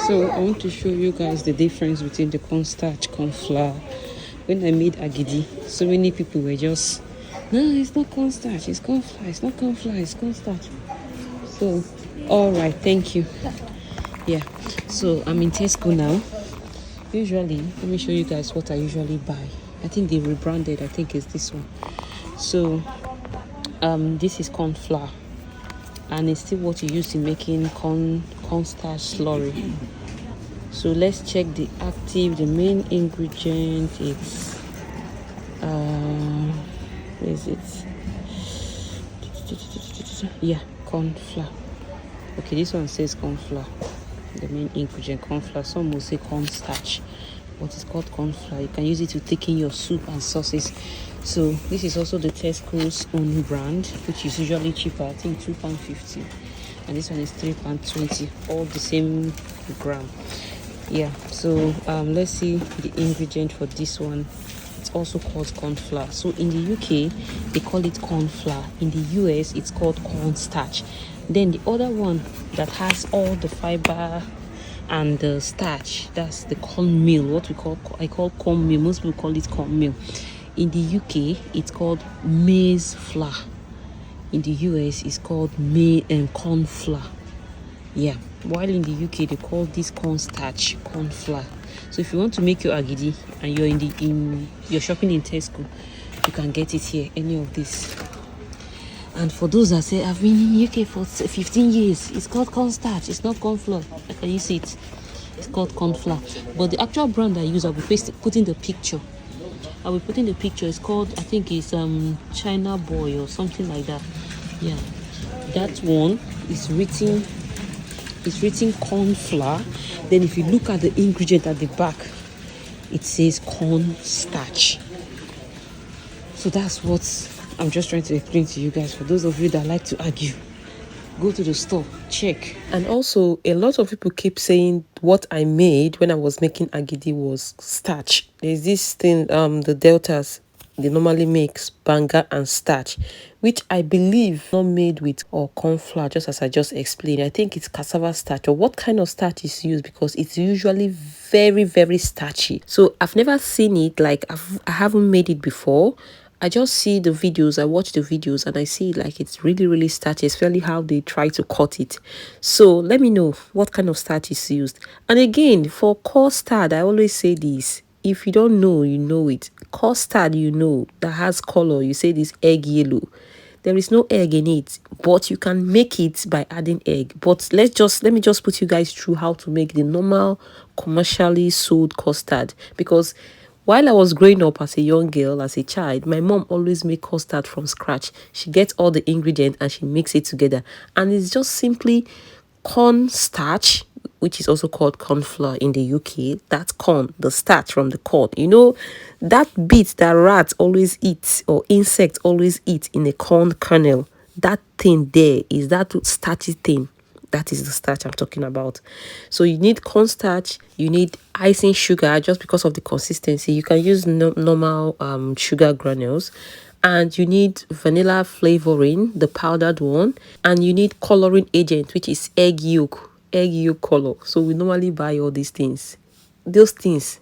So I want to show you guys the difference between the cornstarch, corn flour. When I made agidi, so many people were just, no, it's not cornstarch, it's corn flour, it's not corn flour, it's cornstarch. So, all right, thank you. Yeah, so I'm in Tesco now. Usually, let me show you guys what I usually buy. I think they rebranded, I think it's this one. So, this is corn flour, and it's still what you use in making cornstarch slurry. So let's check the active. The main ingredient is where is it? Yeah, corn flour. Okay, this one says corn flour. The main ingredient, corn flour. Some will say cornstarch, but it's called corn flour. You can use it to thicken your soup and sauces. So this is also the Tesco's own brand, which is usually cheaper. I think £2.50, and this one is £3.20. All the same gram. Yeah, so let's see the ingredient for this one. It's also called corn flour. So in the UK they call it corn flour, in the US it's called cornstarch. Then the other one that has all the fiber and the starch, that's the cornmeal, what I call cornmeal. Most people call it cornmeal. In the UK it's called maize flour. In the US it's called corn flour. Yeah, while in the UK they call this cornstarch, corn flour. So if you want to make your agidi and you're shopping in Tesco, you can get it here, any of this. And for those that say I've been in UK for 15 years, it's called cornstarch, it's not corn flour. Can you see it? It's called corn flour. But the actual brand I use, I'll be putting the picture. It's called, I think it's China Boy or something like that. Yeah, that one is written corn flour. Then if you look at the ingredient at the back, it says cornstarch. So that's what I'm just trying to explain to you guys. For those of you that like to argue, go to the store, check. And also, a lot of people keep saying what I made when I was making agidi was starch. There's this thing, the deltas, they normally make banga and starch, which I believe not made with or corn flour, just as I just explained. I think it's cassava starch, or what kind of starch is used, because it's usually very, very starchy. So I've never seen it, like I haven't made it before. I just see the videos, I watch the videos, and I see like it's really, really starchy, especially how they try to cut it. So let me know what kind of starch is used. And again, for custard, I always say this. If you don't know, you know it. Custard, that has color. You say this egg yellow. There is no egg in it, but you can make it by adding egg. But let me just put you guys through how to make the normal commercially sold custard, because while I was growing up as a young girl, as a child, my mom always make custard from scratch. She gets all the ingredients and she makes it together. And it's just simply cornstarch, which is also called corn flour in the UK. That's corn, the starch from the corn. That bit that rats always eat, or insects always eat in a corn kernel. That thing there is that starchy thing. That is the starch I'm talking about. So you need cornstarch, you need icing sugar, just because of the consistency. You can use normal sugar granules, and you need vanilla flavoring, the powdered one, and you need coloring agent, which is egg yolk color. So we normally buy all these things. Those things,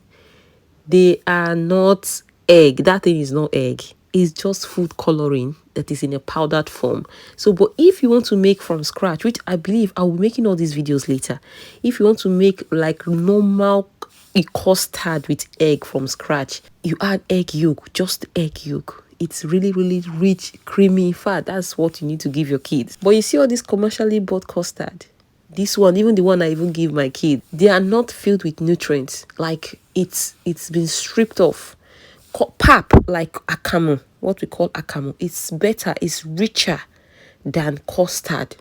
they are not egg. That thing is not egg. It's just food coloring that is in a powdered form. So, but if you want to make from scratch, which I believe I will be making all these videos later, if you want to make like normal custard with egg from scratch, you add egg yolk, just egg yolk. It's really, really rich, creamy. In fact, that's what you need to give your kids. But you see all this commercially bought custard, this one, even the one I even give my kid, they are not filled with nutrients. Like it's been stripped off. Pap, like akamu, what we call akamu, it's better, it's richer than custard.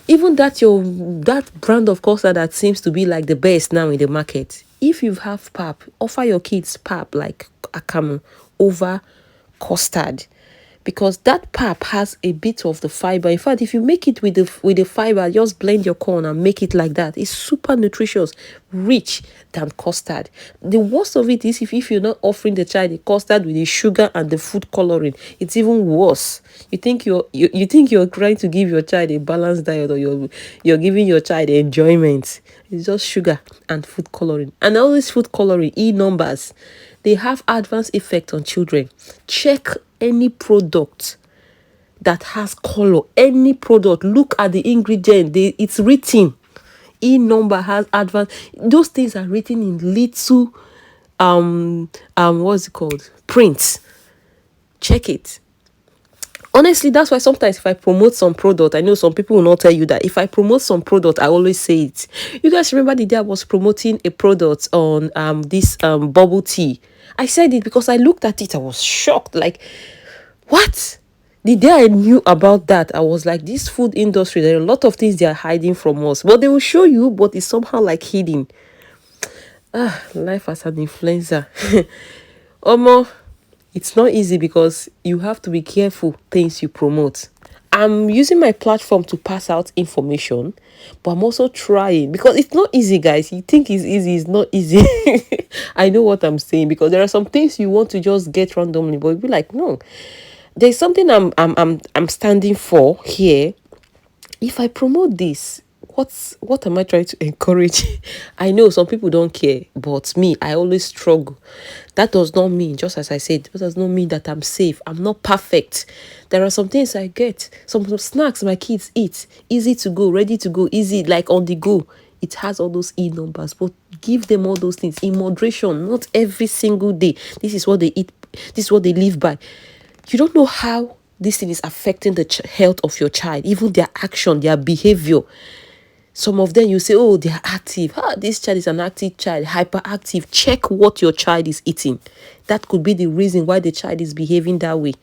Even that brand of custard that seems to be like the best now in the market, if you have pap, offer your kids pap like akamu over custard, because that pap has a bit of the fiber. In fact, if you make it with the fiber, just blend your corn and make it like that. It's super nutritious, rich than custard. The worst of it is if you're not offering the child the custard with the sugar and the food coloring, it's even worse. You think you're trying to give your child a balanced diet, or you're giving your child enjoyment. It's just sugar and food coloring. And all this food coloring, numbers, they have adverse effect on children. Check any product that has color, any product, look at the ingredient. It's written. Number has advanced. Those things are written in little what's it called, print. Check it. Honestly, that's why sometimes if I promote some product, I know some people will not tell you that. If I promote some product, I always say it. You guys remember the day I was promoting a product on this bubble tea? I said it because I looked at it, I was shocked. Like, what? The day I knew about that, I was like, this food industry, there are a lot of things they are hiding from us. But they will show you, but it's somehow like hidden. Life as an influencer. Omo, it's not easy because you have to be careful things you promote. I'm using my platform to pass out information, but I'm also trying, because it's not easy, guys. You think it's easy, it's not easy. I know what I'm saying, because there are some things you want to just get randomly, but you'll be like, no, there's something I'm standing for here. If I promote this, what am I trying to encourage? I know some people don't care, but me, I always struggle. That does not mean, just as I said, that does not mean that I'm safe. I'm not perfect. There are some things I get, some snacks my kids eat, easy to go, ready to go, easy, like on the go. It has all those numbers, but give them all those things in moderation, not every single day. This is what they eat, this is what they live by. You don't know how this thing is affecting the health of your child, even their action, their behavior. Some of them you say, oh, they are active. This child is an active child, hyperactive. Check what your child is eating. That could be the reason why the child is behaving that way.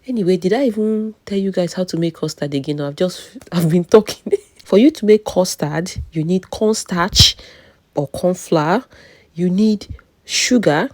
Anyway, did I even tell you guys how to make custard again? No, I've been talking. For you to make custard, you need cornstarch or cornflour. You need sugar,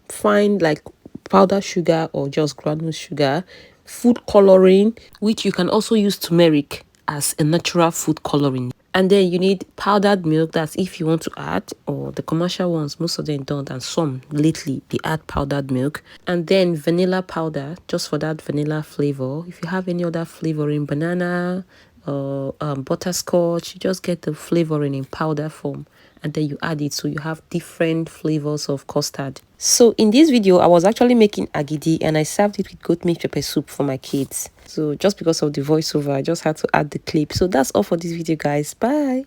fine like powder sugar or just granule sugar, food coloring, which you can also use turmeric as a natural food coloring. And then you need powdered milk, that's if you want to add, or the commercial ones, most of them don't, and some lately they add powdered milk. And then vanilla powder, just for that vanilla flavor. If you have any other flavoring, banana or butterscotch, you just get the flavoring in powder form, and then you add it, so you have different flavors of custard. So in this video, I was actually making agidi, and I served it with goat meat pepper soup for my kids. So just because of the voiceover, I just had to add the clip. So that's all for this video, guys. Bye.